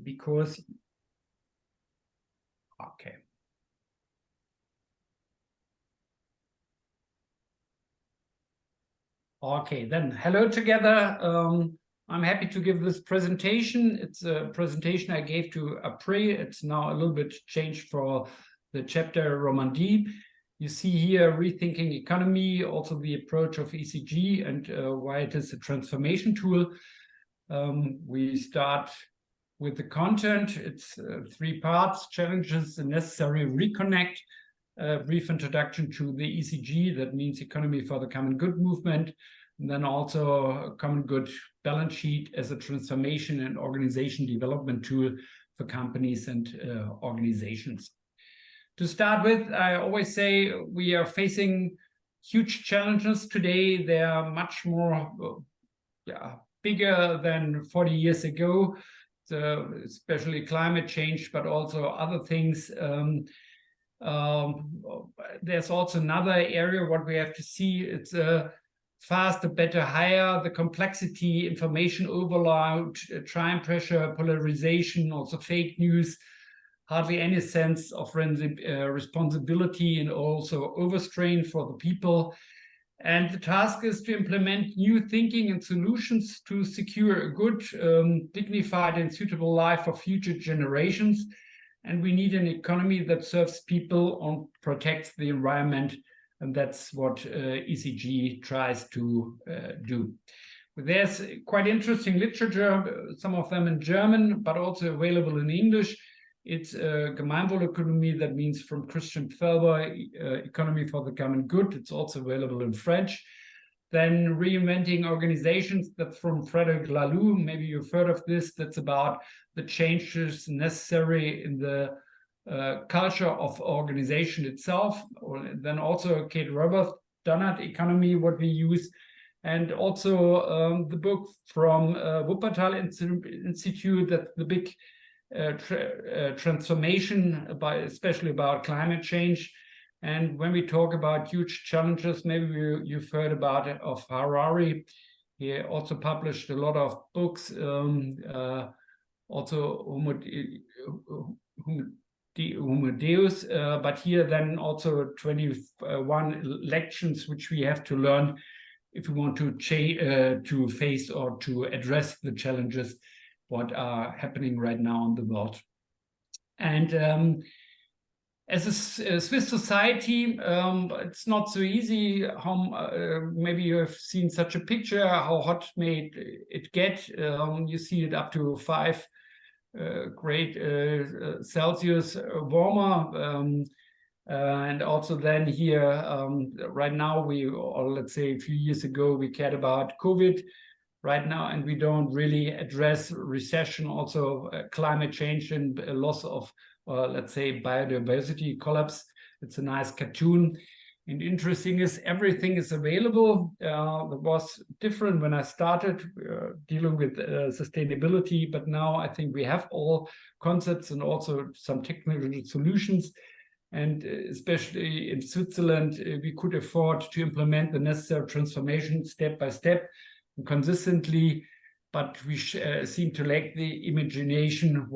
because, okay. Okay, then hello together. I'm happy to give this presentation. It's a presentation I gave to April. It's now a little bit changed for the chapter Romandie. You see here Rethinking Economy, also the approach of ECG and why it is a transformation tool. We start with the content. It's 3 parts: challenges, the necessary reconnect, brief introduction to the ECG, that means Economy for the Common Good movement, and then also a common good balance sheet as a transformation and organization development tool for companies and organizations. To start with, I always say we are facing huge challenges today. They are much more bigger than 40 years ago, so especially climate change, but also other things. There's also another area what we have to see. It's faster, better, higher, the complexity, information overload, time pressure, polarization, also fake news, hardly any sense of responsibility, and also overstrain for the people. And the task is to implement new thinking and solutions to secure a good, dignified and suitable life for future generations. And we need an economy that serves people and protects the environment. And that's what ECG tries to do. There's quite interesting literature, some of them in German, but also available in English. It's Gemeinwohlökonomie, that means from Christian Felber, Economy for the Common Good. It's also available in French. Then Reinventing Organizations, that's from Frederic Laloux. Maybe you've heard of this. That's about the changes necessary in the culture of organization itself. Or then also Kate Roberts, Donut Economy, what we use. And also the book from Wuppertal Institute, that's the big transformation, especially about climate change. And when we talk about huge challenges, maybe you've heard about it, of Harari. He also published a lot of books, also Homo Deus, but here then also 21 lections which we have to learn if we want to face or to address the challenges what are happening right now in the world. And as a Swiss society, it's not so easy. Maybe you have seen such a picture, how hot may it get. You see it up to 5 grade Celsius warmer. And also then here, right now, or let's say a few years ago, we cared about COVID. Right now, and we don't really address recession, also climate change and loss of, let's say, biodiversity collapse. It's a nice cartoon. And interesting is everything is available. It was different when I started dealing with sustainability, but now I think we have all concepts and also some technical solutions. And especially in Switzerland, we could afford to implement the necessary transformation step by step, consistently, but we seem to lack the imagination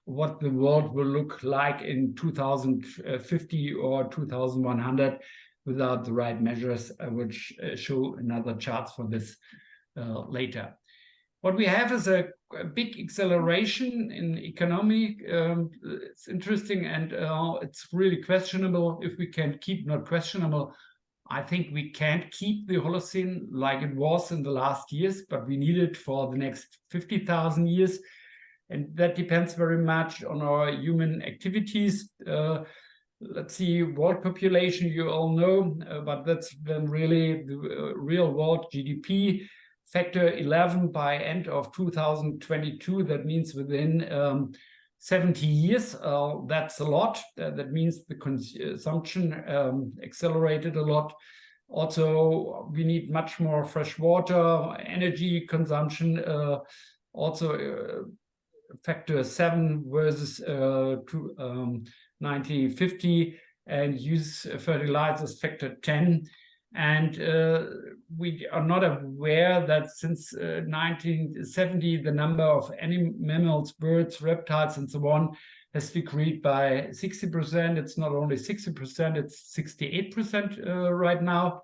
what the world will look like in 2050 or 2100 without the right measures. I will show another chart for this later. What we have is a big acceleration in economy. It's interesting, and it's really questionable if we can keep, not questionable, I think we can't keep the Holocene like it was in the last years, but we need it for the next 50,000 years. And that depends very much on our human activities. Let's see, world population, you all know, but that's then really the real world GDP, factor 11 by end of 2022. That means within 70 years, that's a lot. That means the consumption accelerated a lot. Also, we need much more fresh water, energy consumption, also factor 7 versus 1950, and use fertilizers factor 10. And we are not aware that since 1970, the number of mammals, birds, reptiles, and so on has decreased by 60%. It's not only 60%, it's 68% right now.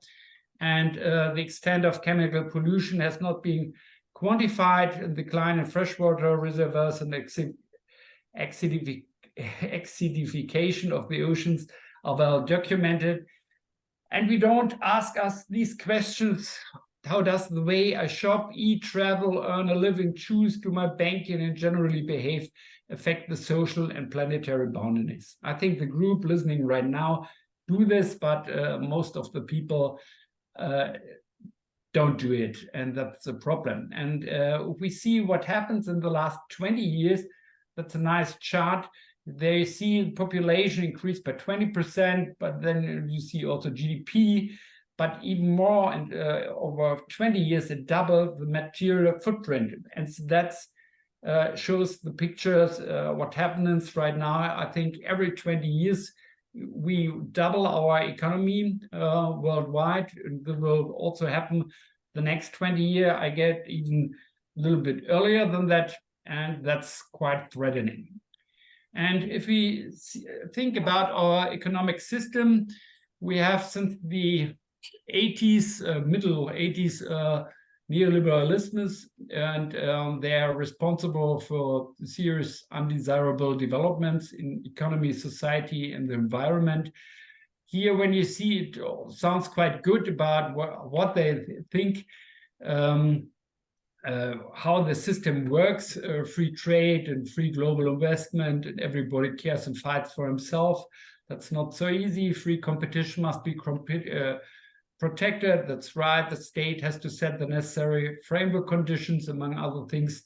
And the extent of chemical pollution has not been quantified. And decline in freshwater reservoirs and acidification of the oceans are well documented. And we don't ask us these questions. How does the way I shop, eat, travel, earn a living, choose, do my banking, and generally behave affect the social and planetary boundaries? I think the group listening right now do this, but most of the people don't do it, and that's a problem. And if we see what happens in the last 20 years, that's a nice chart. They see population increase by 20%, but then you see also GDP, but even more, and over 20 years, it doubled the material footprint. And so that's shows the pictures, what happens right now. I think every 20 years, we double our economy worldwide. That will also happen the next 20 years. I get even a little bit earlier than that, and that's quite threatening. And if we think about our economic system, we have since the 80s, middle 80s, neoliberalism, and they are responsible for serious undesirable developments in economy, society, and the environment. Here, when you see it, sounds quite good about what they think, how the system works, free trade and free global investment, and everybody cares and fights for himself. That's not so easy. Free competition must be protected. That's right. The state has to set the necessary framework conditions, among other things.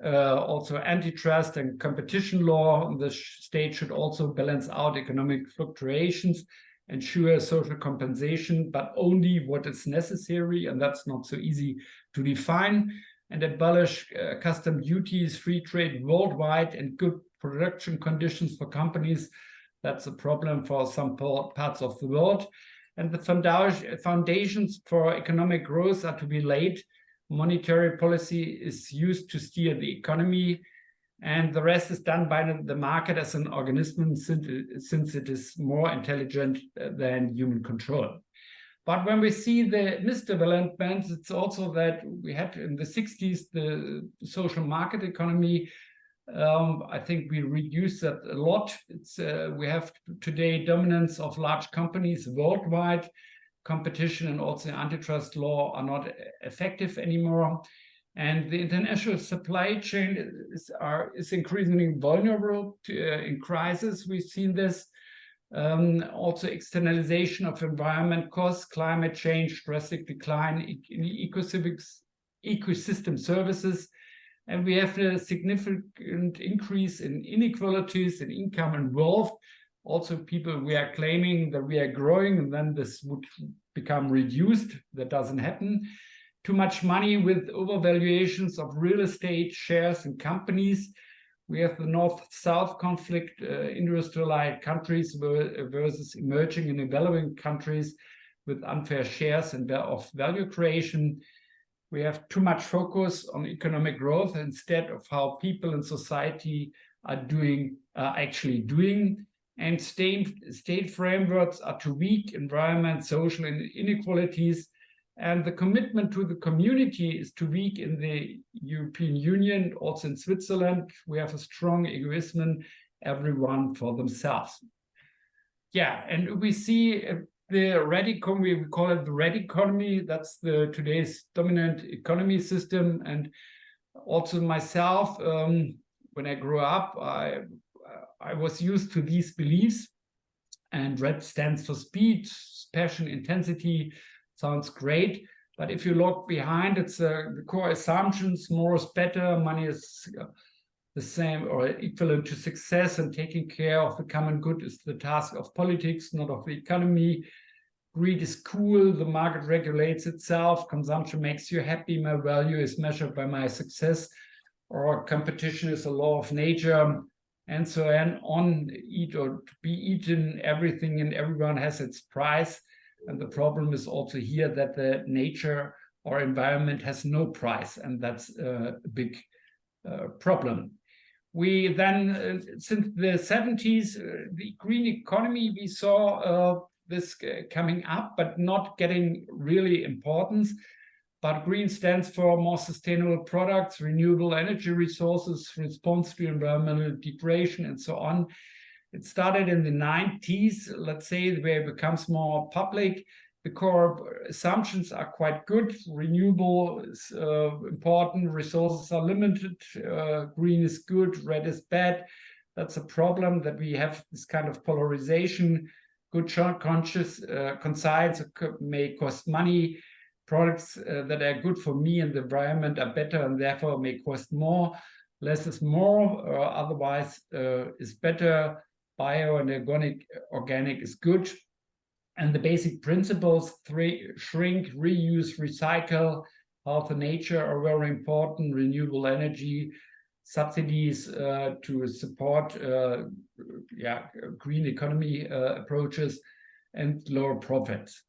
Also antitrust and competition law. The state should also balance out economic fluctuations, ensure social compensation, but only what is necessary, and that's not so easy to define, and abolish custom duties, free trade worldwide, and good production conditions for companies. That's a problem for some parts of the world. And the foundations for economic growth are to be laid. Monetary policy is used to steer the economy, and the rest is done by the market as an organism, since it is more intelligent than human control. But when we see the misdevelopments, it's also that we had in the 60s the social market economy. I think we reduced that a lot. We have today dominance of large companies worldwide. Competition and also antitrust law are not effective anymore. And the international supply chain is increasingly vulnerable in crisis. We've seen this. Also externalization of environment costs, climate change, drastic decline in ecosystem services. And we have a significant increase in inequalities in income and wealth. Also, we are claiming that we are growing, and then this would become reduced. That doesn't happen. Too much money with overvaluations of real estate, shares, and companies. We have the North-South conflict, industrialized countries versus emerging and developing countries with unfair shares and of value creation. We have too much focus on economic growth instead of how people in society are actually doing. And state frameworks are too weak. Environment, social inequalities, and the commitment to the community is too weak in the European Union. Also in Switzerland, we have a strong egoism, everyone for themselves. Yeah, and we see the red economy, we call it the red economy. That's today's dominant economy system. And also myself, when I grew up, I was used to these beliefs. And red stands for speed, passion, intensity. Sounds great, but if you look behind, it's the core assumptions: more is better, money is the same or equivalent to success, and taking care of the common good is the task of politics, not of the economy. Greed is cool, the market regulates itself, consumption makes you happy, my value is measured by my success, or competition is a law of nature, and so on. Eat or to be eaten, everything and everyone has its price. And the problem is also here that the nature or environment has no price, and that's a big problem. We then, since the 70s, the green economy, we saw this coming up, but not getting really importance. But green stands for more sustainable products, renewable energy resources, response to environmental degradation, and so on. It started in the 90s, let's say, where it becomes more public. The core assumptions are quite good. Renewable is important, resources are limited, green is good, red is bad. That's a problem, that we have this kind of polarization. Good conscious conscience may cost money. Products that are good for me and the environment are better and therefore may cost more. Less is more, otherwise is better. Bio and organic is good. And the basic principles, shrink, reuse, recycle, health and nature are very important. Renewable energy, subsidies to support green economy approaches, and lower profits.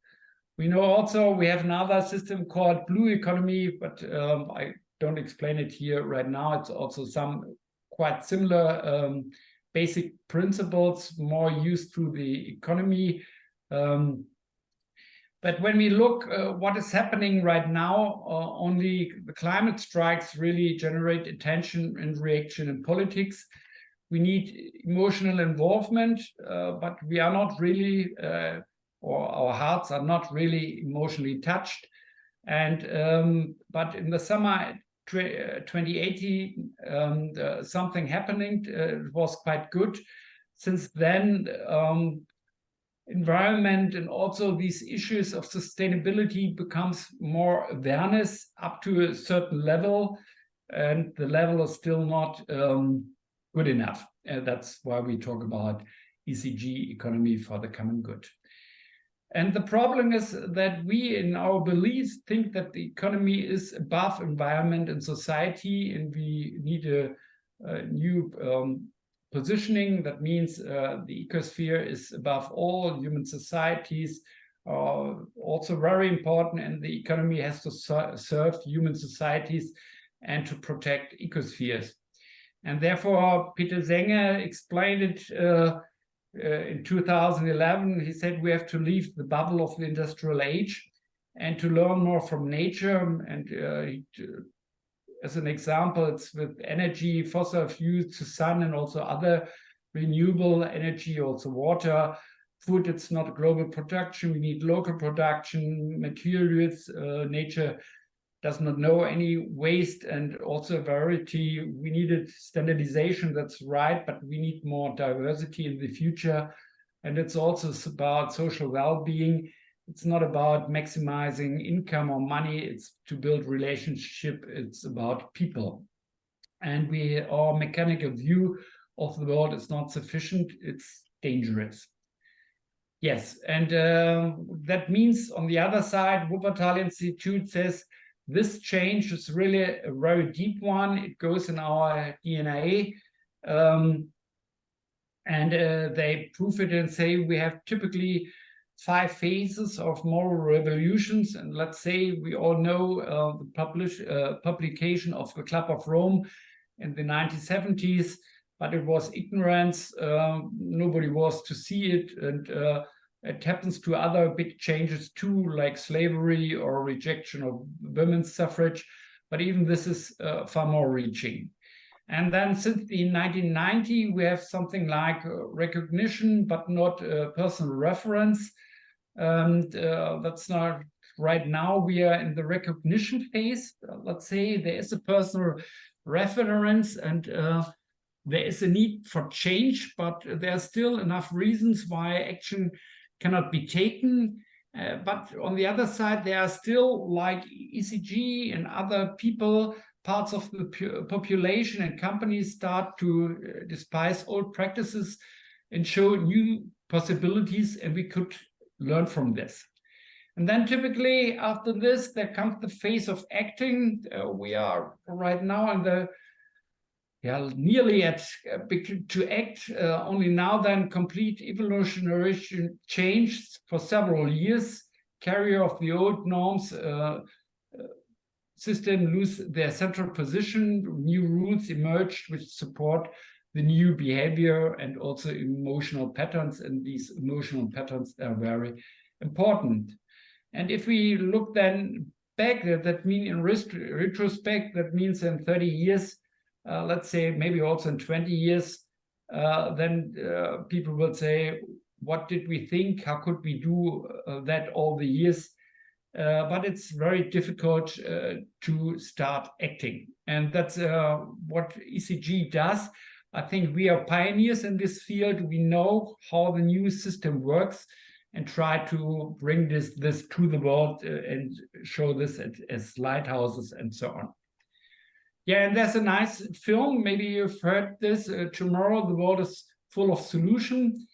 We know also we have another system called blue economy, but I don't explain it here right now. It's also some quite similar basic principles, more used to the economy. But when we look what is happening right now, only the climate strikes really generate attention and reaction in politics. We need emotional involvement, but we are not really or our hearts are not really emotionally touched. And but in the summer 2018, something happening. It was quite good. Since then, environment and also these issues of sustainability becomes more awareness up to a certain level, and the level is still not good enough. That's why we talk about ECG, economy for the common good. And the problem is that we, in our beliefs, think that the economy is above environment and society, and we need a new positioning. That means the ecosphere is above all. Human societies are also very important, and the economy has to serve human societies and to protect ecospheres. And therefore, Peter Senge explained it in 2011. He said we have to leave the bubble of the industrial age and to learn more from nature. And as an example, it's with energy, fossil fuels to sun, and also other renewable energy, also water. Food, it's not global production. We need local production, materials. Nature does not know any waste, and also variety. We needed standardization, that's right, but we need more diversity in the future. And it's also about social well-being. It's not about maximizing income or money. It's to build relationship. It's about people. And our mechanical view of the world is not sufficient. It's dangerous. Yes, and that means on the other side, Wuppertal Institute says this change is really a very deep one. It goes in our DNA. And they prove it and say we have typically 5 phases of moral revolutions. And let's say we all know the publication of the Club of Rome in the 1970s, but it was ignorance. Nobody was to see it. And it happens to other big changes too, like slavery or rejection of women's suffrage. But even this is far more reaching. And then since the 1990, we have something like recognition, but not personal reference. And that's not right now. We are in the recognition phase. Let's say there is a personal reference, and there is a need for change, but there are still enough reasons why action cannot be taken. But on the other side, there are still, like ECG and other people, parts of the population and companies start to despise old practices and show new possibilities, and we could learn from this. And then typically after this, there comes the phase of acting. We are right now in the nearly at to act. Only now then complete evolutionary change for several years. carrier of the old norms system lose their central position. New rules emerged which support the new behavior and also emotional patterns, and these emotional patterns are very important. And if we look then back, that means in retrospect, that means in 30 years, let's say maybe also in 20 years, then people will say, what did we think? How could we do that all the years? But it's very difficult to start acting. And that's what ECG does. I think we are pioneers in this field. We know how the new system works and try to bring this to the world and show this as lighthouses and so on. Yeah, and there's a nice film. Maybe you've heard this. Tomorrow, the world is full of solutions.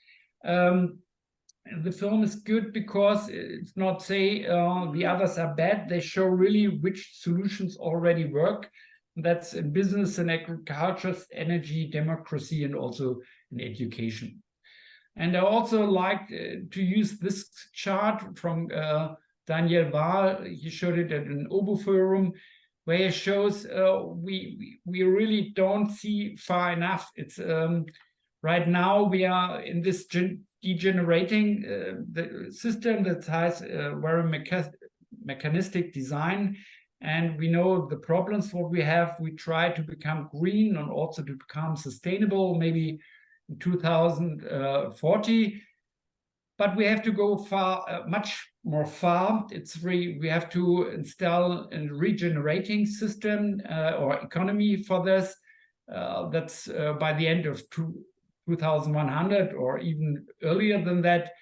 The film is good because it's not say the others are bad. They show really which solutions already work. That's in business and agriculture, energy, democracy, and also in education. And I also like to use this chart from Daniel Wahl. He showed it at an OBO forum, where he shows we really don't see far enough. It's right now we are in this degenerating the system that has a very mechanistic design, and we know the problems what we have. We try to become green and also to become sustainable, maybe in 2040, but we have to go far, much more far. We have to install a regenerating system or economy for this. That's by the end of 2100 or even earlier than that,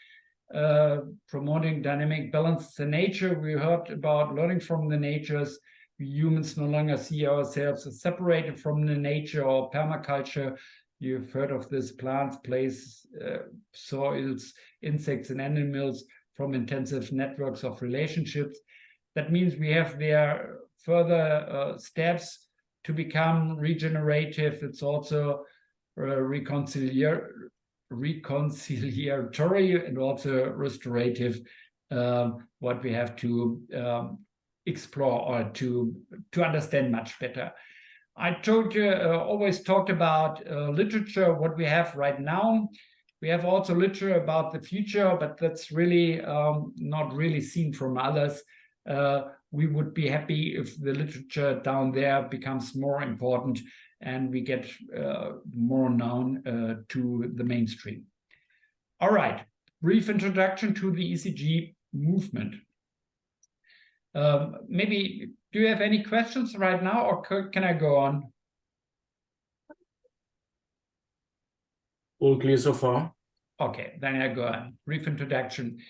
promoting dynamic balance in nature. We heard about learning from the natures. We humans no longer see ourselves as separated from the nature or permaculture. You've heard of this: plants, places, soils, insects, and animals from intensive networks of relationships. That means we have there further steps to become regenerative. It's also reconciliatory and also restorative, what we have to explore or to understand much better. I always talked about literature, what we have right now. We have also literature about the future, but that's really not really seen from others. We would be happy if the literature down there becomes more important and we get more known to the mainstream. All right, brief introduction to the ECG movement. Maybe, do you have any questions right now, or can I go on? All clear so far. Okay, then I go on. Brief introduction.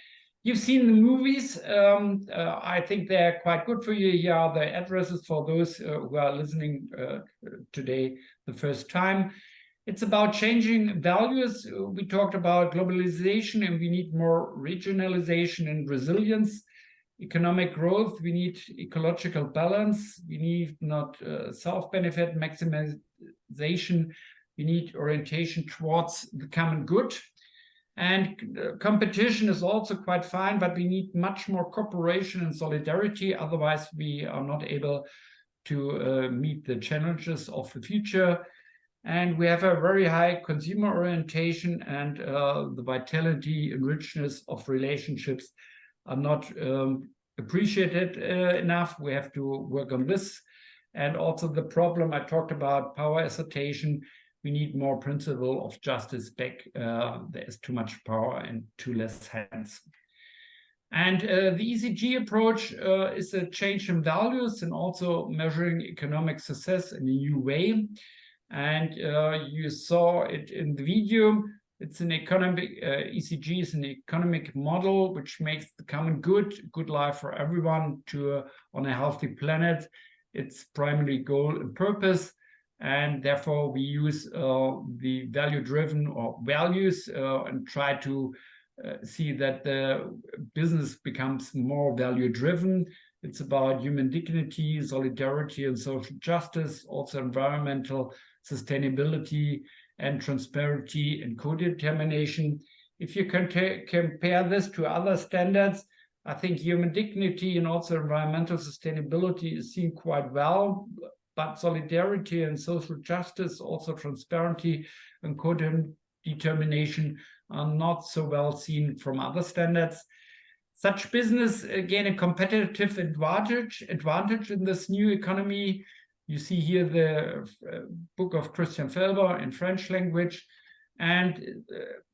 You've seen the movies. I think they're quite good for you. Here are the addresses for those who are listening today the first time. It's about changing values. We talked about globalization, and we need more regionalization and resilience. Economic growth, we need ecological balance. We need not self-benefit maximization. We need orientation towards the common good. And competition is also quite fine, but we need much more cooperation and solidarity. Otherwise, we are not able to meet the challenges of the future. And we have a very high consumer orientation, and the vitality and richness of relationships are not appreciated enough. We have to work on this. And also the problem I talked about, power assertion. We need more principle of justice back. There is too much power and too less hands. And the ECG approach is a change in values and also measuring economic success in a new way. And you saw it in the video. It's an economic, ECG is an economic model which makes the common good life for everyone on a healthy planet its primary goal and purpose. And therefore, we use the value-driven or values and try to see that the business becomes more value-driven. It's about human dignity, solidarity, and social justice, also environmental sustainability and transparency and co-determination. If you can compare this to other standards, I think human dignity and also environmental sustainability is seen quite well, but solidarity and social justice, also transparency and co-determination are not so well seen from other standards. Such business gain a competitive advantage in this new economy. You see here the book of Christian Felber in French language. And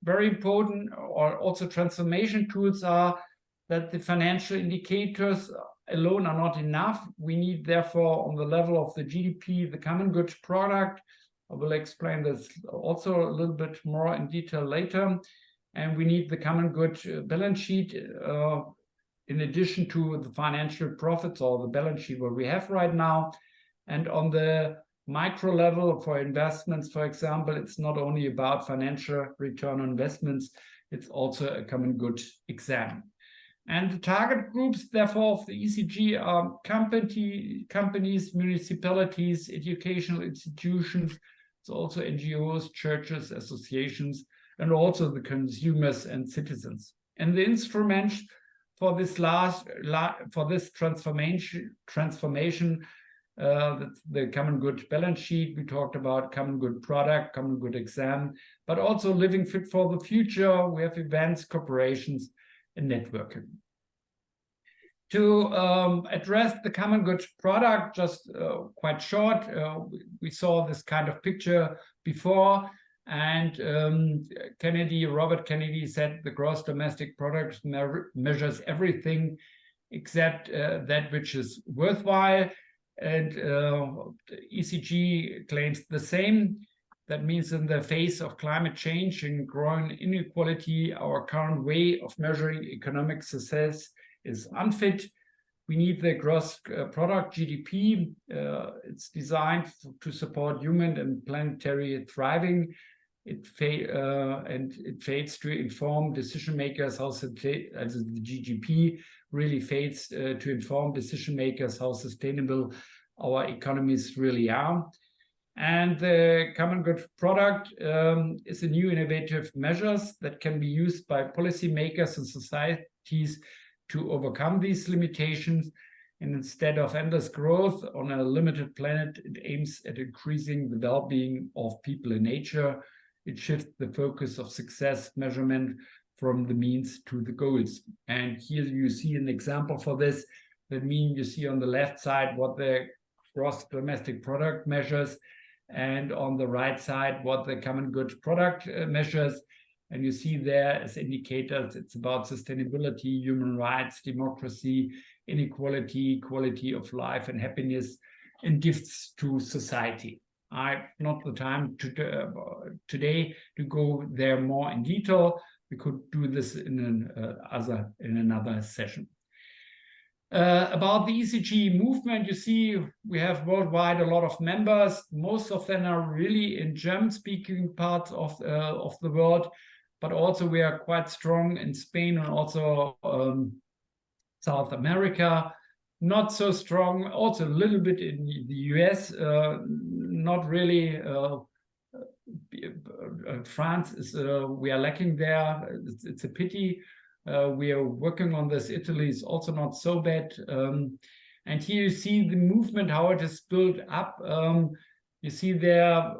very important, or also transformation tools are that the financial indicators alone are not enough. We need, therefore, on the level of the GDP, the common good product. I will explain this also a little bit more in detail later. And we need the common good balance sheet in addition to the financial profits or the balance sheet what we have right now. And on the micro level for investments, for example, it's not only about financial return on investments, it's also a common good exam. And the target groups, therefore, of the ECG are companies, municipalities, educational institutions, it's also NGOs, churches, associations, and also the consumers and citizens. And the instruments for this transformation, the common good balance sheet, we talked about common good product, common good exam, but also living fit for the future. We have events, corporations, and networking. To address the common good product, just quite short, we saw this kind of picture before, and Robert Kennedy said the gross domestic product measures everything except that which is worthwhile, and ECG claims the same. That means in the face of climate change and growing inequality, our current way of measuring economic success is unfit. We need the gross product, GDP. It's designed to support human and planetary thriving. It fails to inform decision makers how the GDP really fails to inform decision makers how sustainable our economies really are. And the common good product is a new innovative measures that can be used by policymakers and societies to overcome these limitations. And instead of endless growth on a limited planet, it aims at increasing the well-being of people and nature. It shifts the focus of success measurement from the means to the goals. And here you see an example for this. That means you see on the left side what the gross domestic product measures, and on the right side what the common good product measures. And you see there as indicators, it's about sustainability, human rights, democracy, inequality, quality of life and happiness, and gifts to society. I've not the time today to go there more in detail. We could do this in another session. About the ECG movement, you see we have worldwide a lot of members. Most of them are really in German-speaking parts of the world, but also we are quite strong in Spain and also South America. Not so strong, also a little bit in the US, not really. France is, we are lacking there. It's a pity. We are working on this. Italy is also not so bad. And here you see the movement, how it is built up. You see there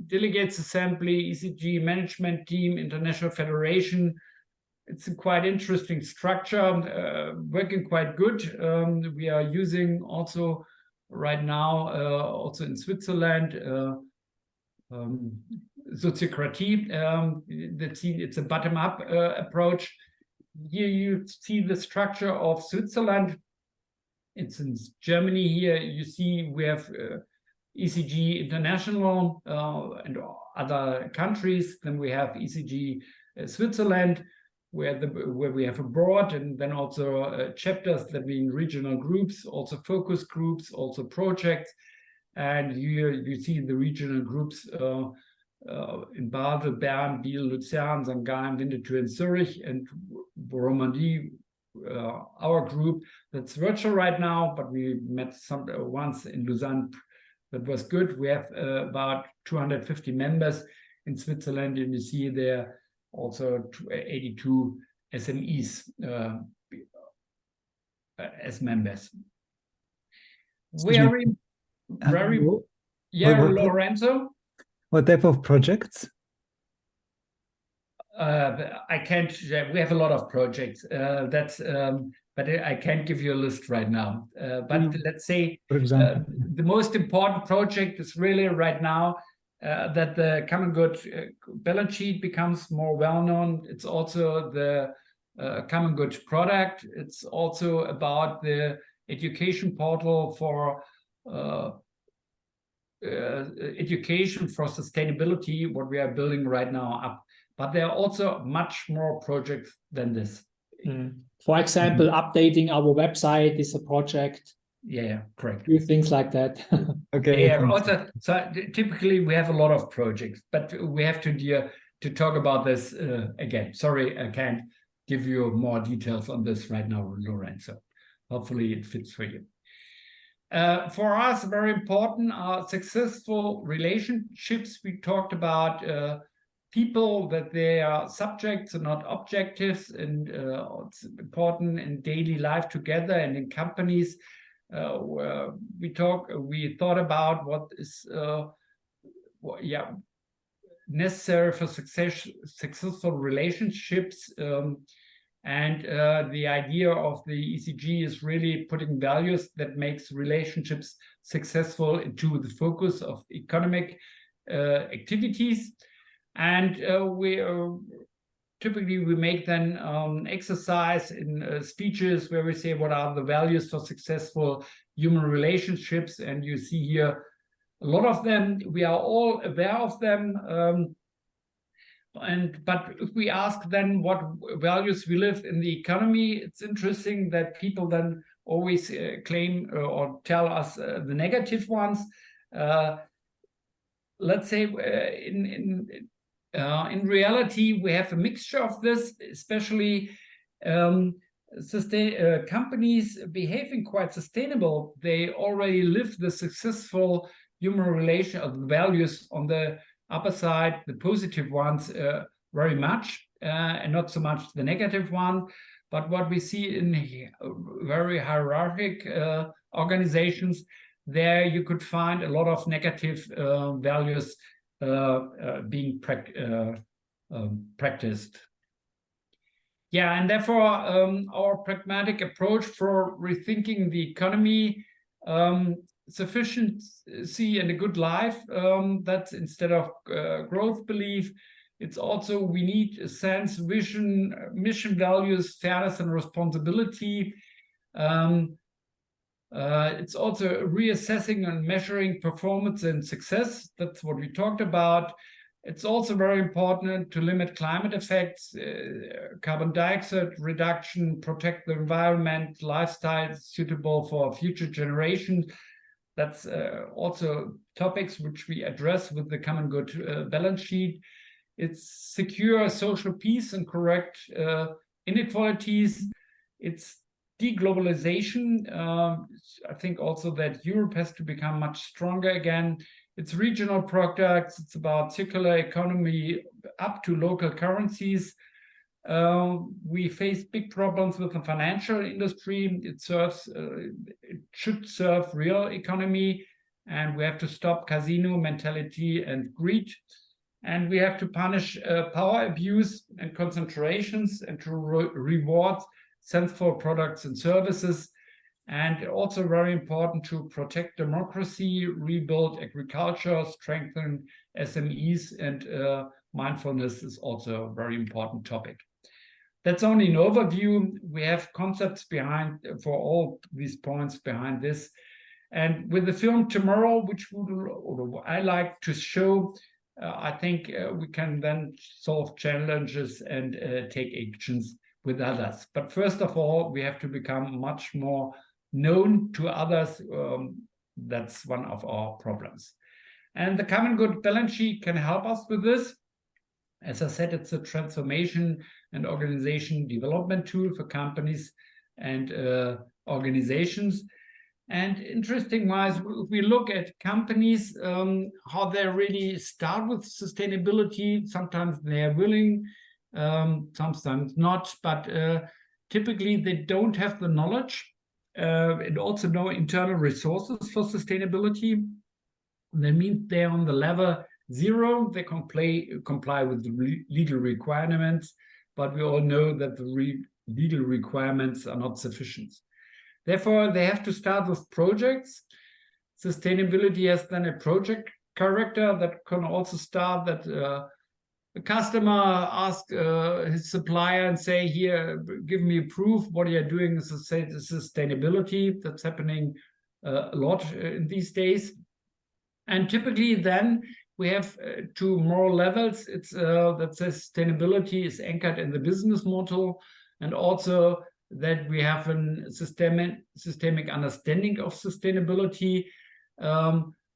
delegates assembly, ECG management team, international federation. It's a quite interesting structure, working quite good. We are using also right now, also in Switzerland, sociocratie. It's a bottom-up approach. Here you see the structure of Switzerland. It's in Germany. Here you see we have ECG International and other countries. Then we have ECG Switzerland, where we have a board, and then also chapters, that mean regional groups, also focus groups, also projects. And here you see the regional groups in Basel, Bern, Biel, Luzern, St. Gallen, Winterthur, and Zurich, and Romandie, our group that's virtual right now, but we met once in Lausanne. That was good. We have about 250 members in Switzerland, and you see there also 82 SMEs as members. Very, yeah, Lorenzo? What type of projects? I can't. We have a lot of projects. But I can't give you a list right now. But let's say, for example, the most important project is really right now that the common good balance sheet becomes more well known. It's also the common good product. It's also about the education portal for education for sustainability, what we are building right now up. But there are also much more projects than this. For example, updating our website is a project. Yeah, correct. Do things like that. Okay. Yeah, also, so typically we have a lot of projects, but we have to talk about this again. Sorry, I can't give you more details on this right now, Lorenzo. Hopefully it fits for you. For us, very important are successful relationships. We talked about people, that they are subjects and not objectives, and it's important in daily life together and in companies. We thought about what is necessary for successful relationships, and the idea of the ECG is really putting values that makes relationships successful into the focus of economic activities. And typically we make then exercise in speeches where we say what are the values for successful human relationships, and you see here a lot of them. We are all aware of them, but if we ask then what values we live in the economy, it's interesting that people then always claim or tell us the negative ones. Let's say in reality, we have a mixture of this, especially companies behaving quite sustainable. They already live the successful human relation values on the upper side, the positive ones very much, and not so much the negative one. But what we see in very hierarchic organizations, there you could find a lot of negative values being practiced. Yeah, and therefore our pragmatic approach for rethinking the economy, sufficiency and a good life, that's instead of growth belief. It's also we need a sense, vision, mission, values, fairness and responsibility. It's also reassessing and measuring performance and success. That's what we talked about. It's also very important to limit climate effects, carbon dioxide reduction, protect the environment, lifestyle suitable for future generations. That's also topics which we address with the common good balance sheet. It's secure social peace and correct inequalities. It's deglobalization. I think also that Europe has to become much stronger again. It's regional products. It's about circular economy up to local currencies. We face big problems with the financial industry. It should serve real economy, and we have to stop casino mentality and greed. And we have to punish power abuse and concentrations, and to reward sensible products and services. And also very important to protect democracy, rebuild agriculture, strengthen SMEs, and mindfulness is also a very important topic. That's only an overview. We have concepts behind for all these points behind this. And with the film tomorrow, which I like to show, I think we can then solve challenges and take actions with others. But first of all, we have to become much more known to others. That's one of our problems. And the common good balance sheet can help us with this. As I said, it's a transformation and organization development tool for companies and organizations. And interesting wise, if we look at companies, how they really start with sustainability, sometimes they are willing sometimes not, but typically they don't have the knowledge and also no internal resources for sustainability. That means they're on the level 0. They comply with the legal requirements, but we all know that the legal requirements are not sufficient. Therefore, they have to start with projects. Sustainability has then a project character that can also start that a customer asks his supplier and say, here, give me proof what you're doing is sustainability. That's happening a lot in these days. And typically then we have 2 more levels. It's that sustainability is anchored in the business model, and also that we have a systemic understanding of sustainability.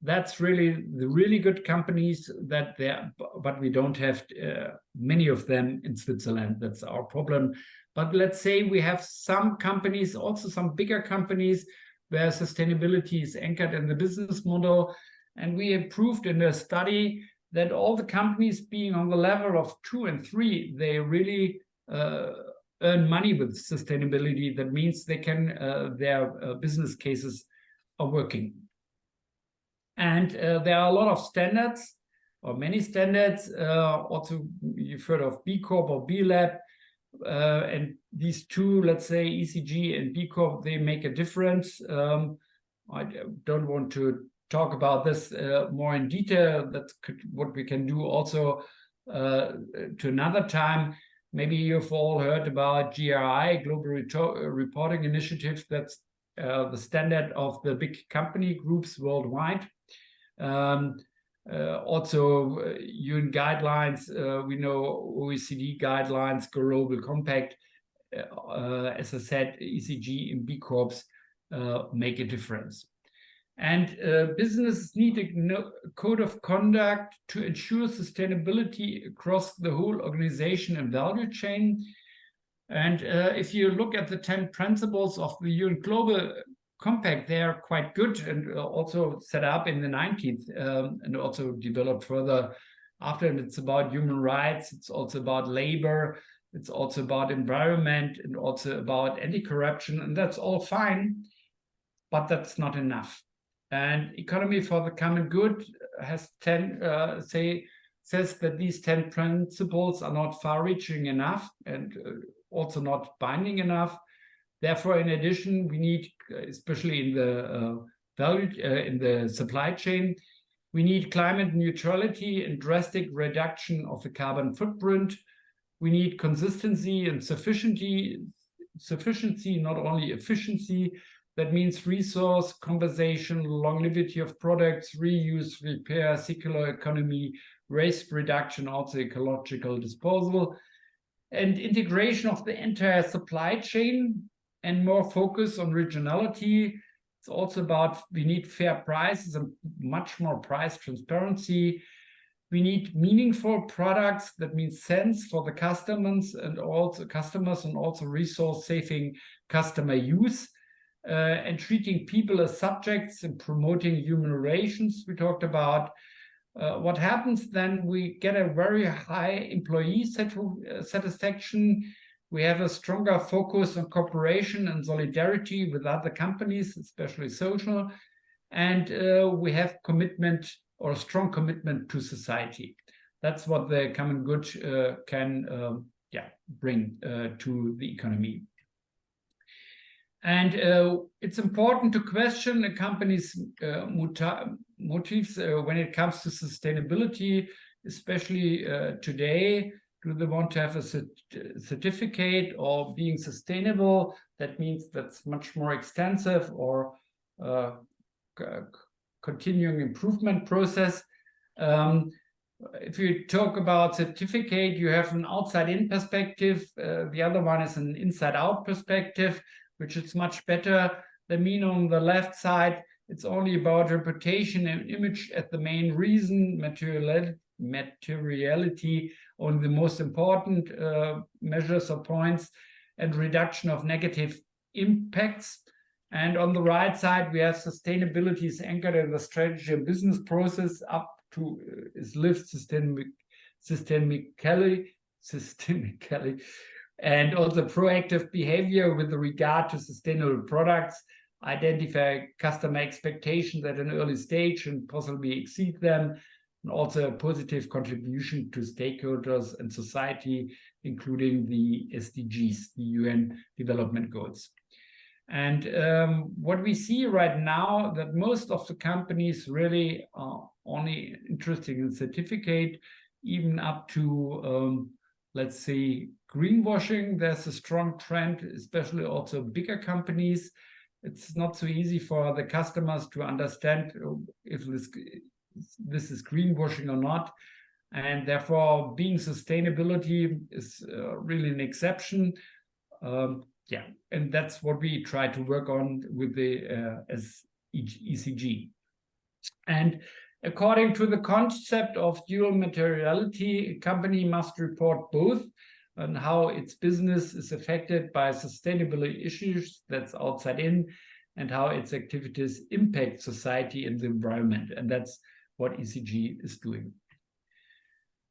That's really the really good companies that there, but we don't have many of them in Switzerland. That's our problem. But let's say we have some companies, also some bigger companies, where sustainability is anchored in the business model. And we have proved in a study that all the companies being on the level of 2 and 3, they really earn money with sustainability. That means they can, their business cases are working. And there are a lot of standards, or many standards. Also, you've heard of B Corp or B Lab. And these 2, let's say ECG and B Corp, they make a difference. I don't want to talk about this more in detail. That's what we can do also to another time. Maybe you've all heard about GRI, Global Reporting Initiative. That's the standard of the big company groups worldwide. Also UN guidelines, we know OECD guidelines, Global Compact. As I said, ECG and B Corps make a difference. And businesses need a code of conduct to ensure sustainability across the whole organization and value chain. And if you look at the 10 principles of the UN Global Compact, they are quite good and also set up in the 19th and also developed further after. And it's about human rights, it's also about labor, it's also about environment, and also about anti-corruption. And that's all fine, but that's not enough. And Economy for the Common Good has says that these 10 principles are not far-reaching enough and also not binding enough. Therefore, in addition, we need, especially in the in the supply chain, we need climate neutrality and drastic reduction of the carbon footprint. We need consistency and sufficiency, not only efficiency. That means resource conservation, longevity of products, reuse, repair, circular economy, waste reduction, also ecological disposal, and integration of the entire supply chain and more focus on regionality. It's also about, we need fair prices and much more price transparency. We need meaningful products, that means sense for the customers and also resource-saving customer use. And treating people as subjects and promoting human relations, we talked about. What happens then, we get a very high employee satisfaction. We have a stronger focus on cooperation and solidarity with other companies, especially social. And we have commitment, or a strong commitment to society. That's what the common good can bring to the economy. And it's important to question a company's motives when it comes to sustainability, especially today. Do they want to have a certificate or being sustainable? That means that's much more extensive, or continuing improvement process. If you talk about certificate, you have an outside-in perspective. The other one is an inside-out perspective, which is much better. I mean, on the left side, it's only about reputation and image at the main reason, materiality on the most important measures or points, and reduction of negative impacts. And on the right side, we have sustainability is anchored in the strategy and business process up to its lived systemically systemically, and also proactive behavior with regard to sustainable products, identify customer expectations at an early stage and possibly exceed them, and also a positive contribution to stakeholders and society, including the SDGs, the UN Development Goals. And what we see right now, that most of the companies really are only interested in certificate, even up to, let's say, greenwashing. There's a strong trend, especially also bigger companies. It's not so easy for the customers to understand if this is greenwashing or not. And therefore, being sustainability is really an exception. Yeah, and that's what we try to work on with the ECG. And according to the concept of dual materiality, a company must report both on how its business is affected by sustainability issues, that's outside in, and how its activities impact society and the environment. And that's what ECG is doing.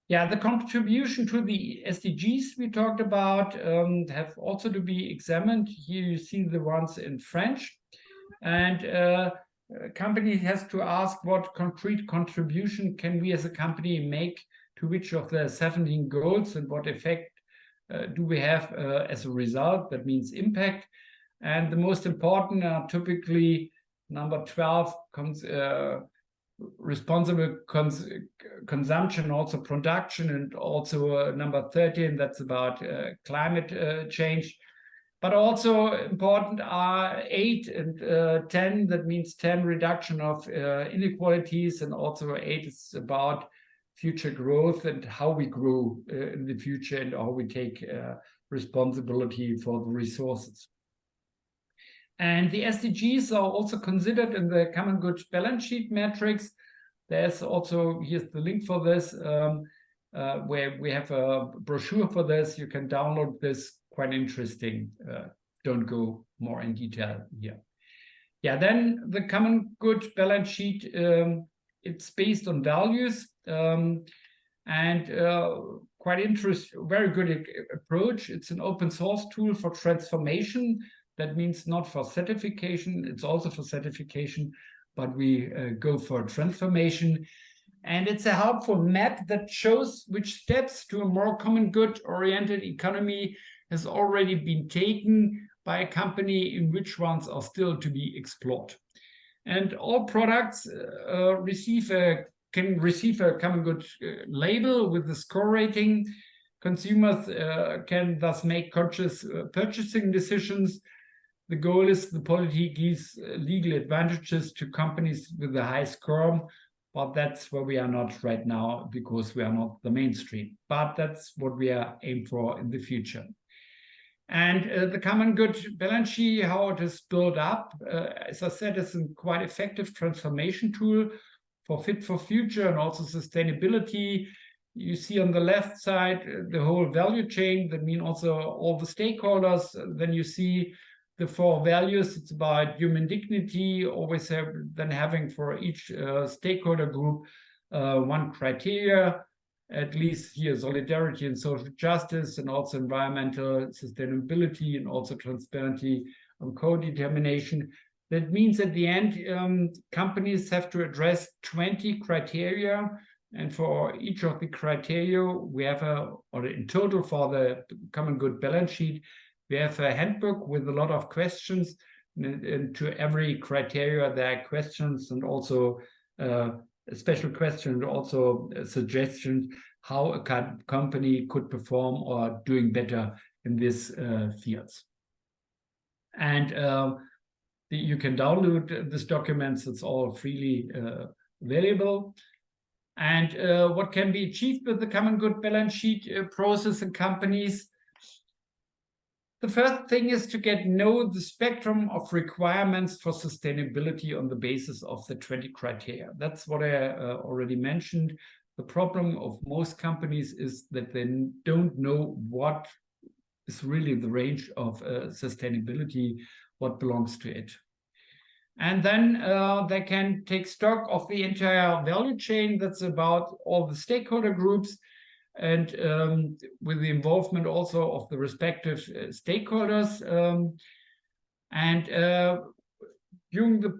Yeah, the contribution to the SDGs we talked about have also to be examined. Here you see the ones in French. And a company has to ask what concrete contribution can we as a company make to which of the 17 goals, and what effect do we have as a result? That means impact. And the most important are typically number 12, responsible consumption, also production, and also number 13, that's about climate change. But also important are 8 and 10, that means 10 reduction of inequalities, and also 8 is about future growth and how we grow in the future and how we take responsibility for the resources. And the SDGs are also considered in the common good balance sheet metrics. There's also, here's the link for this, where we have a brochure for this. You can download this, quite interesting. Don't go more in detail here. Yeah, then the common good balance sheet, it's based on values, and quite interesting, very good approach. It's an open source tool for transformation. That means not for certification, it's also for certification, but we go for transformation. And it's a helpful map that shows which steps to a more common good oriented economy has already been taken by a company, and which ones are still to be explored. And all products can receive a common good label with the score rating. Consumers can thus make conscious purchasing decisions. The goal is the policy gives legal advantages to companies with a high score, but that's where we are not right now because we are not the mainstream. But that's what we are aimed for in the future. And the common good balance sheet, how it is built up, as I said, it's a quite effective transformation tool for fit for future and also sustainability. You see on the left side the whole value chain, that means also all the stakeholders. Then you see the 4 values. It's about human dignity, always having for each stakeholder group 1 criteria, at least here solidarity and social justice, and also environmental sustainability, and also transparency on co-determination. That means at the end, companies have to address 20 criteria, and for each of the criteria, we have or in total for the common good balance sheet, we have a handbook with a lot of questions, and to every criteria there are questions, and also a special question, and also suggestions how a company could perform or doing better in these fields. And you can download these documents, it's all freely available. And what can be achieved with the common good balance sheet process in companies? The first thing is to know the spectrum of requirements for sustainability on the basis of the 20 criteria. That's what I already mentioned. The problem of most companies is that they don't know what is really the range of sustainability, what belongs to it. And then they can take stock of the entire value chain. That's about all the stakeholder groups. and with the involvement also of the respective stakeholders. During the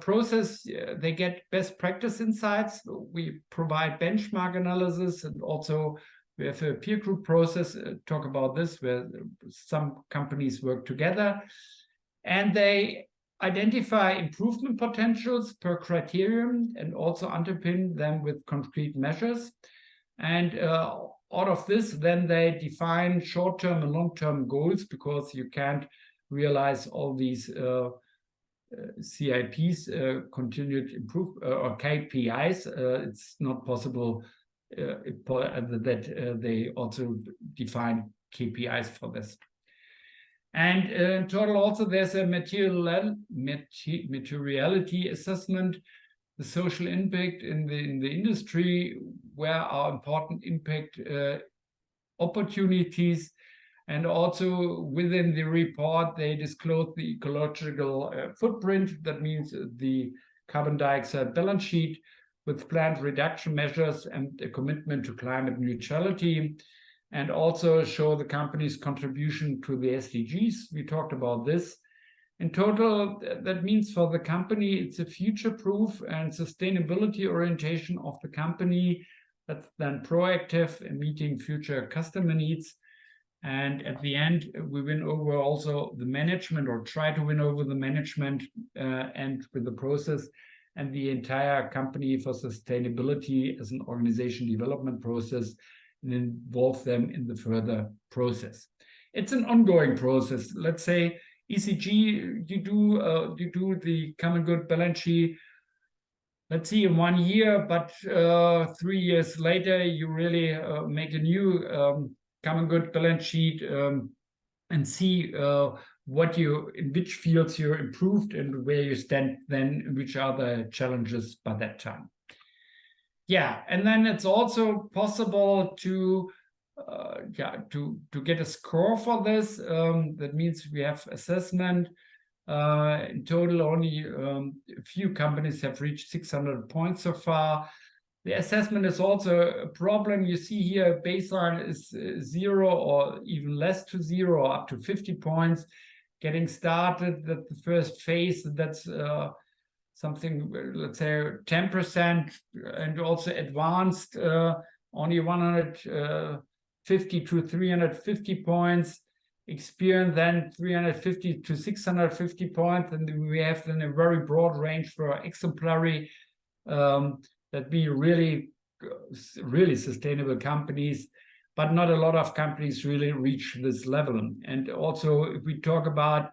process, they get best practice insights. We provide benchmark analysis, and also we have a peer group process, talk about this, where some companies work together. And they identify improvement potentials per criterion and also underpin them with concrete measures. And out of this, then they define short-term and long-term goals, because you can't realize all these CIPs, continued improve or KPIs. It's not possible that they also define KPIs for this. And in total, also there's a materiality assessment, the social impact in the industry, where are important impact opportunities. And also within the report, they disclose the ecological footprint. That means the carbon dioxide balance sheet with planned reduction measures and a commitment to climate neutrality, and also show the company's contribution to the SDGs. We talked about this. In total, that means for the company, it's a future-proof and sustainability orientation of the company that's then proactive in meeting future customer needs. And at the end, we win over also the management, or try to win over the management and with the process and the entire company for sustainability as an organization development process, and involve them in the further process. It's an ongoing process. Let's say ECG, you do the common good balance sheet, let's see, in 1 year, but 3 years later, you really make a new common good balance sheet and see in which fields you're improved and where you stand then, which are the challenges by that time. Yeah, and then it's also possible to get a score for this. That means we have assessment. In total, only a few companies have reached 600 points so far. The assessment is also a problem. You see here, baseline is 0 or even less to 0, or up to 50 points. Getting started at the first phase, that's something, let's say 10%, and also advanced, only 150 to 350 points. Experience then 350 to 650 points, and we have then a very broad range for exemplary, that be really sustainable companies, but not a lot of companies really reach this level. And also, if we talk about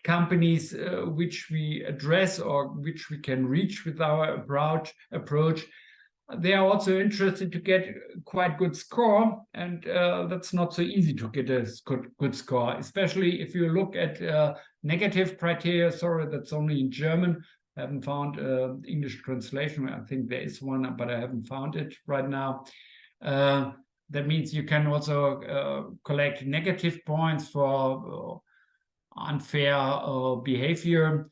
companies which we address or which we can reach with our approach, they are also interested to get quite good score, and that's not so easy to get a good score, especially if you look at negative criteria. Sorry, that's only in German. I haven't found English translation. I think there is one, but I haven't found it right now. That means you can also collect negative points for unfair behavior.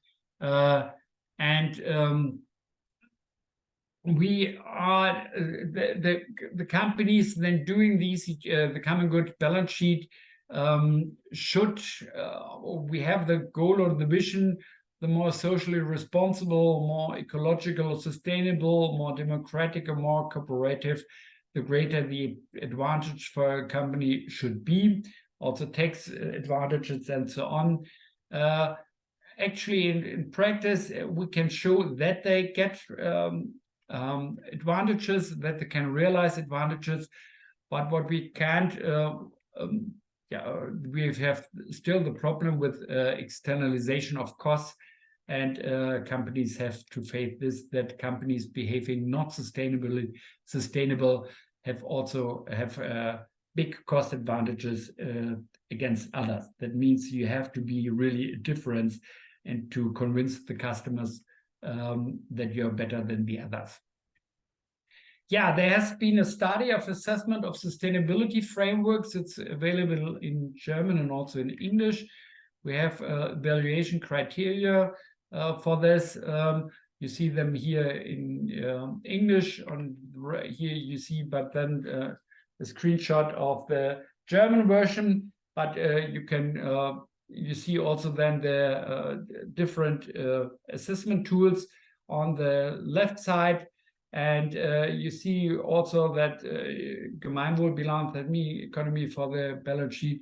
We are the companies then doing these the common good balance sheet should we have the goal or the vision, the more socially responsible, more ecological, sustainable, more democratic, and more cooperative, the greater the advantage for a company should be. Also tax advantages and so on. Actually, in practice, we can show that they get advantages, that they can realize advantages, but what we can't, we have still the problem with externalization of costs, and companies have to face this, that companies behaving not sustainable have big cost advantages against others. That means you have to be really a difference and to convince the customers that you're better than the others. Yeah, there has been a study of assessment of sustainability frameworks. It's available in German and also in English. We have evaluation criteria for this. You see them here in English. Here you see, but then a screenshot of the German version. But you see also then the different assessment tools on the left side. And you see also that Gemeinwohlbilanz, that means economy for the balance sheet,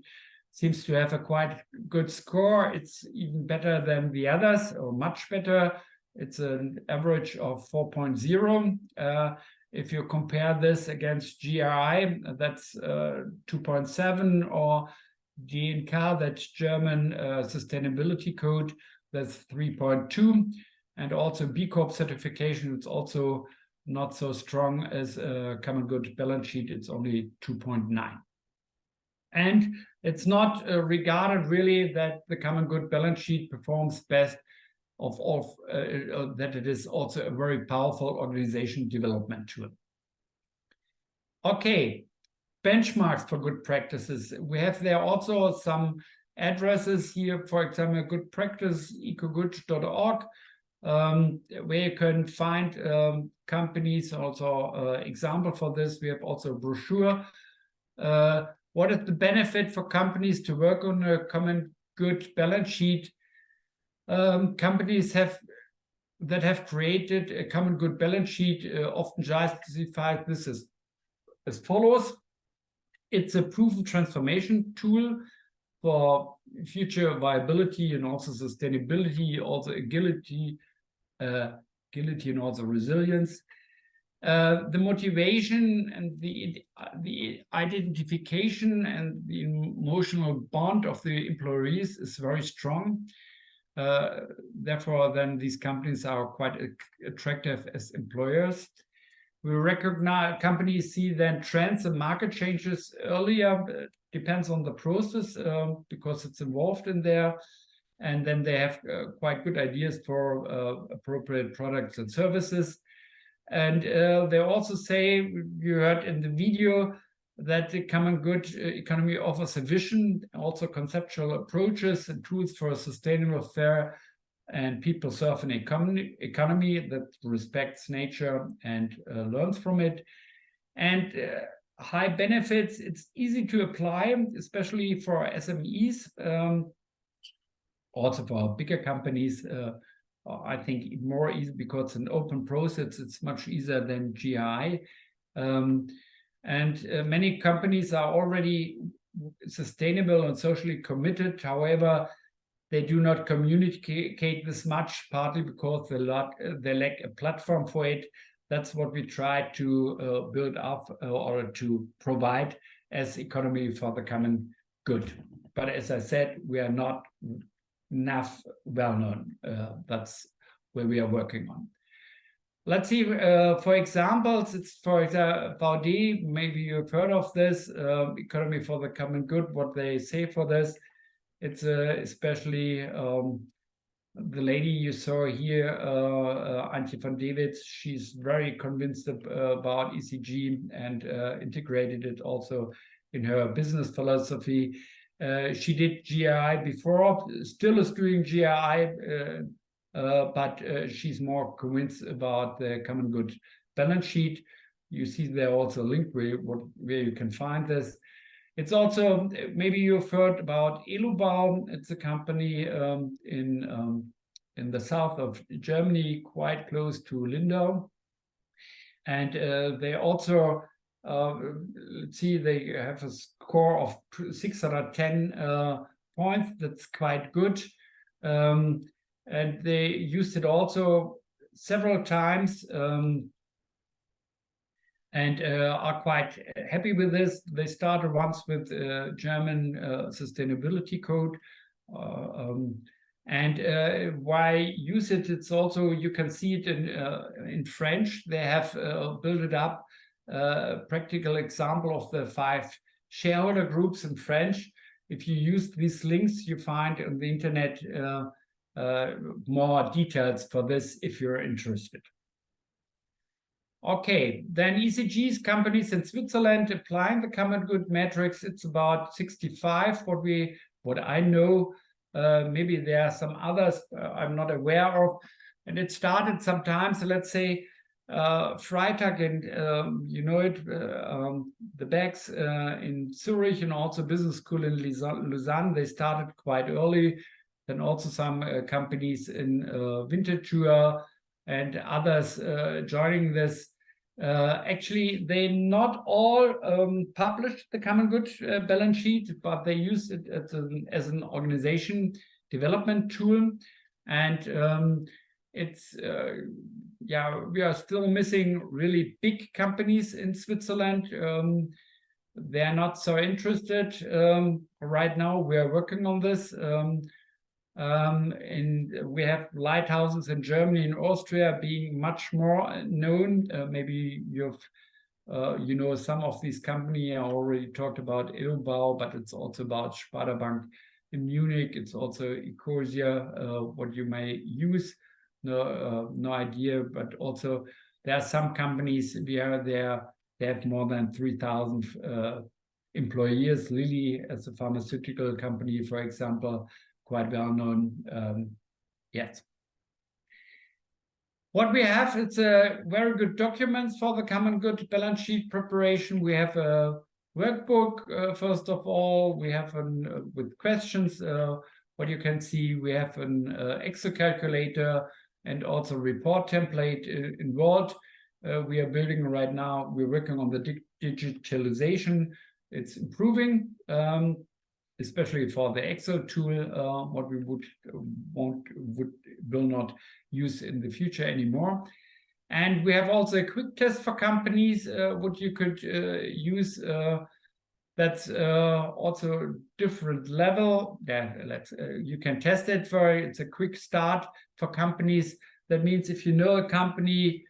seems to have a quite good score. It's even better than the others, or much better. It's an average of 4.0. If you compare this against GRI, that's 2.7, or DNK, that's German sustainability code, that's 3.2. And also B Corp certification, it's also not so strong as Common Good balance sheet. It's only 2.9. And it's not regarded really that the Common Good balance sheet performs best of all, that it is also a very powerful organization development tool. Okay, benchmarks for good practices. We have there also some addresses here, for example, good practice, ecogood.org, where you can find companies, also example for this. We have also a brochure. What is the benefit for companies to work on a common good balance sheet? Companies that have created a common good balance sheet often justify this as follows. It's a proven transformation tool for future viability and also sustainability, also agility and also resilience. The motivation and the identification and the emotional bond of the employees is very strong. Therefore, then these companies are quite attractive as employers. We recognize companies see then trends and market changes earlier. Depends on the process because it's involved in there. And then they have quite good ideas for appropriate products and services. And they also say, you heard in the video, that the Common Good economy offers a vision, also conceptual approaches and tools for a sustainable, fair, and people-serving economy that respects nature and learns from it. And high benefits, it's easy to apply, especially for SMEs, also for bigger companies. I think more easy because it's an open process. It's much easier than GI. And many companies are already sustainable and socially committed. However, they do not communicate this much, partly because they lack a platform for it. That's what we try to build up or to provide as economy for the common good. But as I said, we are not enough well-known. That's where we are working on. Let's see, for examples, it's for example, VD, maybe you've heard of this, economy for the common good, what they say for this. It's especially the lady you saw here, Antje van Dewitz, she's very convinced about ECG and integrated it also in her business philosophy. She did GI before, still is doing GI, but she's more convinced about the common good balance sheet. You see there also a link where you can find this. It's also, maybe you've heard about Elubau. It's a company in the south of Germany, quite close to Lindau. And they also, let's see, they have a score of 610 points. That's quite good. And they used it also several times and are quite happy with this. They started once with German sustainability code. And why use it? It's also, you can see it in French. They have built it up, a practical example of the 5 shareholder groups in French. If you use these links, you find on the internet more details for this if you're interested. Okay, then ECG's companies in Switzerland applying the common good metrics, it's about 65, what I know. Maybe there are some others I'm not aware of, And it started sometimes, let's say, Freitag and you know it, the bags in Zurich and also business school in Lausanne, they started quite early. Then also some companies in Winterthur and others joining this. Actually, they not all published the common good balance sheet, but they used it as an organization development tool. And it's yeah, we are still missing really big companies in Switzerland. They're not so interested right now. We are working on this. And we have lighthouses in Germany and Austria being much more known. Maybe you've you know some of these companies. I already talked about Ilbau, but it's also about Sparda Bank in Munich. It's also Ecosia, what you may use. No idea, but also there are some companies where they have more than 3,000 employees. Lilly, as a pharmaceutical company, for example, quite well known. Yes. What we have, it's a very good documents for the common good balance sheet preparation. We have a workbook, first of all. We have with questions, what you can see. We have an Excel calculator and also report template involved. We are building right now. We're working on the digitalization. It's improving. Especially for the Excel tool, what we will not use in the future anymore. And we have also a quick test for companies, what you could use. That's also different level. You can test it for. It's a quick start for companies. That means if you know a company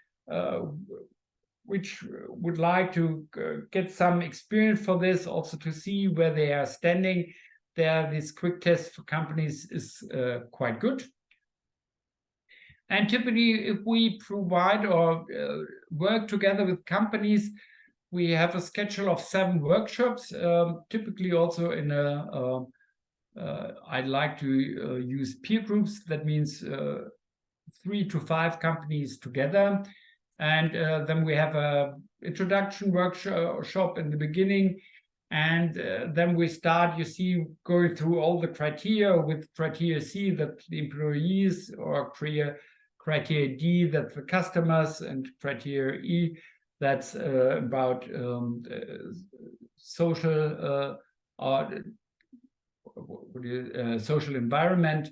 which would like to get some experience for this, also to see where they are standing, this quick test for companies is quite good. And typically, if we provide or work together with companies, we have a schedule of 7 workshops, typically also in I'd like to use peer groups. That means 3 to 5 companies together. And then we have a introduction workshop in the beginning. And then we start, you see, going through all the criteria with criteria C, that the employees, or criteria D, that the customers, and criteria E, that's about social social environment.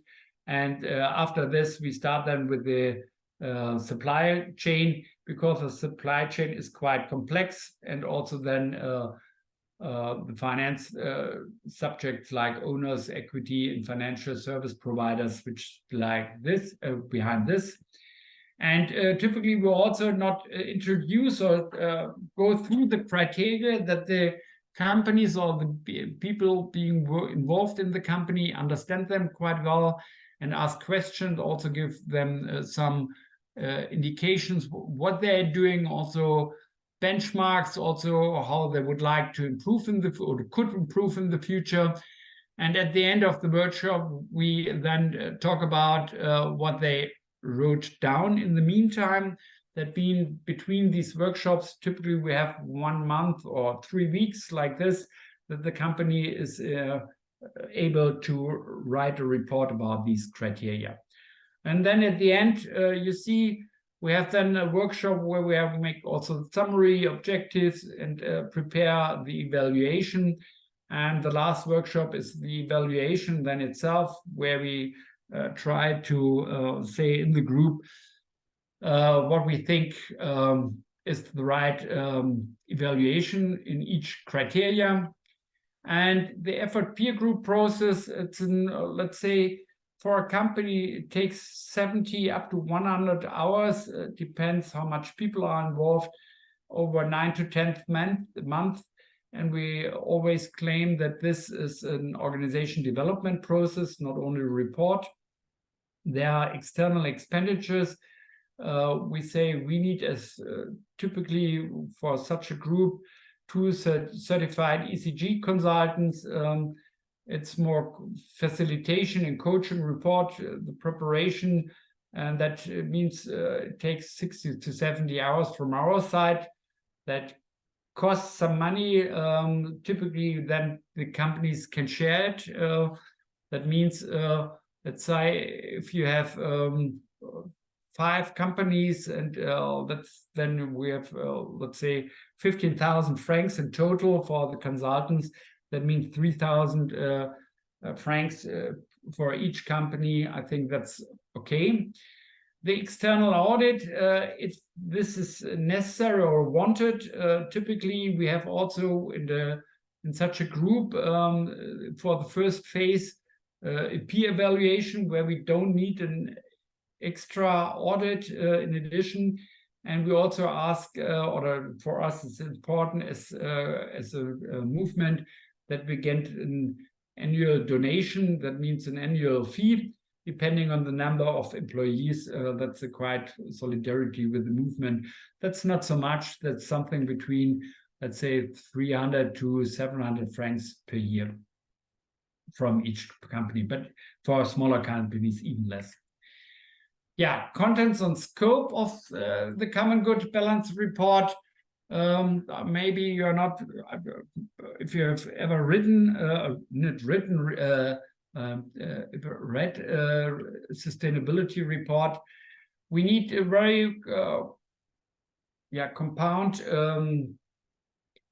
And after this, we start then with the supply chain, because the supply chain is quite complex, and also then the finance subjects like owners, equity, and financial service providers, which like this behind this. And typically we also not introduce or go through the criteria that the companies or the people being involved in the company understand them quite well, and ask questions, also give them some indications what they're doing, also benchmarks, also how they would like to improve or could improve in the future. And at the end of the workshop, we then talk about what they wrote down in the meantime. That being between these workshops, typically we have 1 month or 3 weeks like this, that the company is able to write a report about these criteria. And then at the end, you see, we have then a workshop where we have make also summary objectives and prepare the evaluation. And the last workshop is the evaluation then itself, where we try to say in the group what we think is the right evaluation in each criteria. And the effort peer group process, it's let's say, for a company, it takes 70 up to 100 hours. Depends how much people are involved, over 9 to 10 month. And we always claim that this is an organization development process, not only a report. There are external expenditures. We say we need, as typically for such a group, 2 certified ECG consultants. It's more facilitation and coaching, report, the preparation, And that means it takes 60 to 70 hours from our side. That costs some money. Typically, then the companies can share it. That means, let's say, if you have 5 companies, and then we have, let's say, 15,000 francs in total for the consultants. That means 3,000 francs for each company. I think that's okay. The external audit, if this is necessary or wanted, typically we have also in such a group for the first phase a peer evaluation where we don't need an extra audit in addition. And we also ask, or for us it's important as a movement, that we get an annual donation. That means an annual fee, depending on the number of employees. That's a quite solidarity with the movement. That's not so much. That's something between, let's say, 300 to 700 francs per year from each company. But for smaller companies, even less. Yeah, contents on scope of the Common Good Balance Report. Maybe you're not, if you have ever read sustainability report, we need a very compound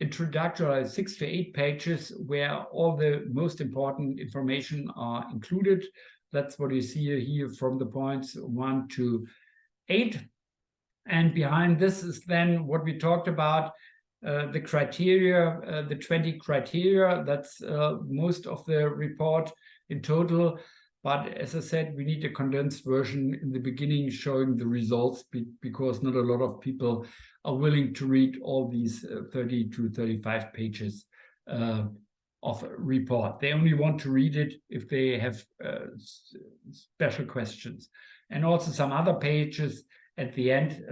introductory 6 to 8 pages where all the most important information are included. That's what you see here from the points 1 to 8. And behind this is then what we talked about, the criteria, the 20 criteria. That's most of the report in total. But as I said, we need a condensed version in the beginning showing the results because not a lot of people are willing to read all these 30 to 35 pages of a report. They only want to read it if they have special questions. And also some other pages at the end,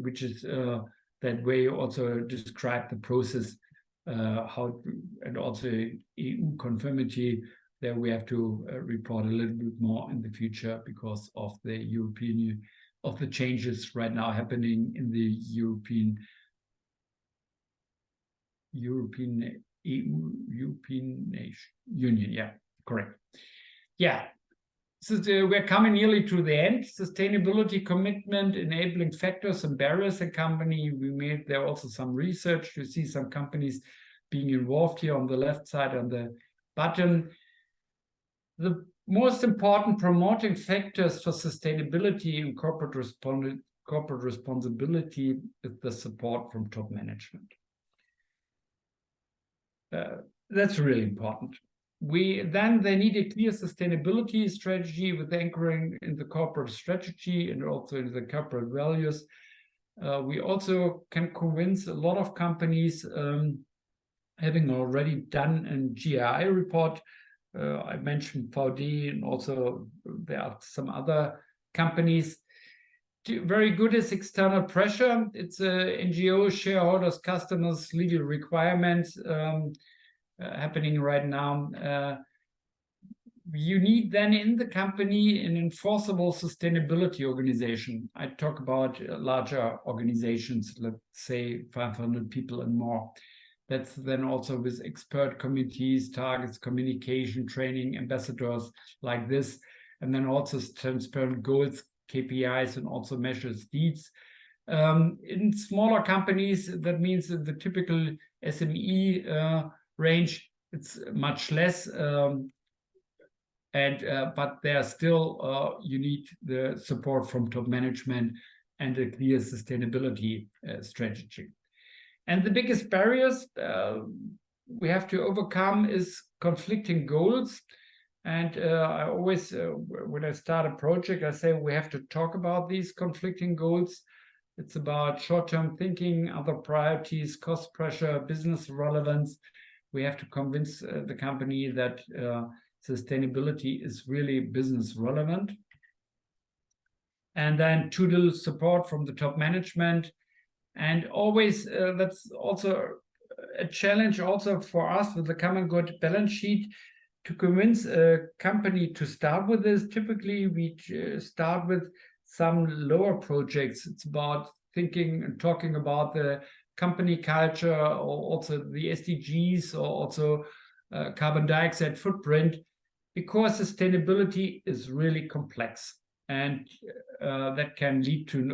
which is that way also describe the process, and also EU conformity. There we have to report a little bit more in the future because of the of the changes right now happening in the European Union. Yeah, correct. Yeah. So we're coming nearly to the end. Sustainability commitment, enabling factors and barriers. A company, we made there also some research. You see some companies being involved here on the left side on the button. The most important promoting factors for sustainability and corporate responsibility is the support from top management. That's really important. They need a clear sustainability strategy with anchoring in the corporate strategy and also in the corporate values. We also can convince a lot of companies, having already done a GRI report. I mentioned VD, and also there are some other companies. Very good is external pressure. It's NGO, shareholders, customers, legal requirements happening right now. You need then in the company an enforceable sustainability organization. I talk about larger organizations, let's say 500 people and more. That's then also with expert committees, targets, communication, training, ambassadors like this, and then also transparent goals, KPIs, and also measures deeds. In smaller companies, that means that the typical SME range, it's much less, but there still you need the support from top management and a clear sustainability strategy. And the biggest barriers we have to overcome is conflicting goals. And I always, when I start a project, I say we have to talk about these conflicting goals. It's about short-term thinking, other priorities, cost pressure, business relevance. We have to convince the company that sustainability is really business relevant. And then to support from the top management. And always, that's also a challenge also for us with the Common Good balance sheet to convince a company to start with this. Typically, we start with some lower projects. It's about thinking and talking about the company culture, or also the SDGs, or also carbon dioxide footprint, because sustainability is really complex, and that can lead to an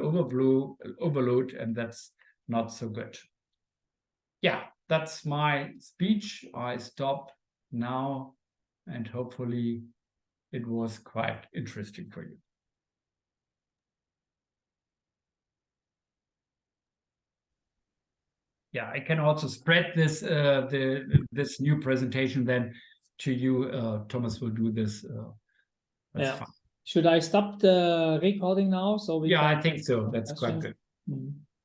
overload, and that's not so good. Yeah, that's my speech. I stop now, and hopefully it was quite interesting for you. Yeah, I can also spread this this new presentation then to you. Thomas will do this. That's fine. Should I stop the recording now? So we Yeah, can I think so. That's quite question? good.